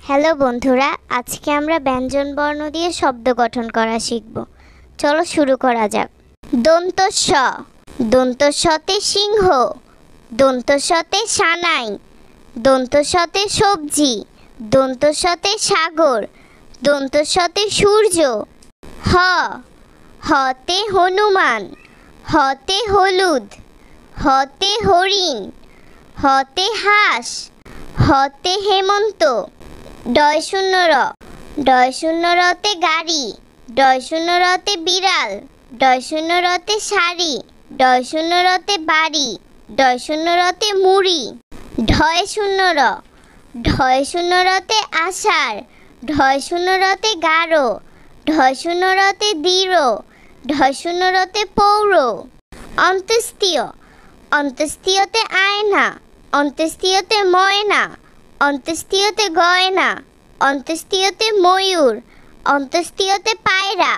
Hello বন্ধুরা, আজকে আমরা ব্যঞ্জন বর্ণ দিয়ে শব্দ গঠন করা শিখব। চলো শুরু করা যাক। দন্ত স, দন্ত সতে সিংহ, দন্ত সতে সানাই, দন্ত সতে সবজি, দন্ত সতে সাগর, দন্ত সতে সূর্য। হ, হতে হনুমান, হতে হলুদ, হতে হরিণ, হতে হাঁস, হতে হেমন্ত। ডয় শূন্য র, ডয় শূন্য রতে গাড়ি, ডয় শূন্য রতে বিড়াল, ডয় শূন্য রতে শাড়ি, ডয় শূন্য রতে বাড়ি, ডয় শূন্য রতে মুড়ি। ঢয় শূন্য র, ঢয় শূন্য রতে আষাঢ়, ঢয় শূন্য রতে গাঢ়, ঢয় শূন্য রতে দৃঢ়, ঢয় শূন্য রতে পৌর। অন্ত্যেষ্টিয়, অন্ত্যেষ্টিয়তে আয়না, অন্ত্যেষ্টিয়তে ময়না, অন্ত্যেষ্টিয়তে গয়না, অন্ত্যেষ্টিয়তে ময়ূর, অন্ত্যেষ্টিয়তে পায়রা।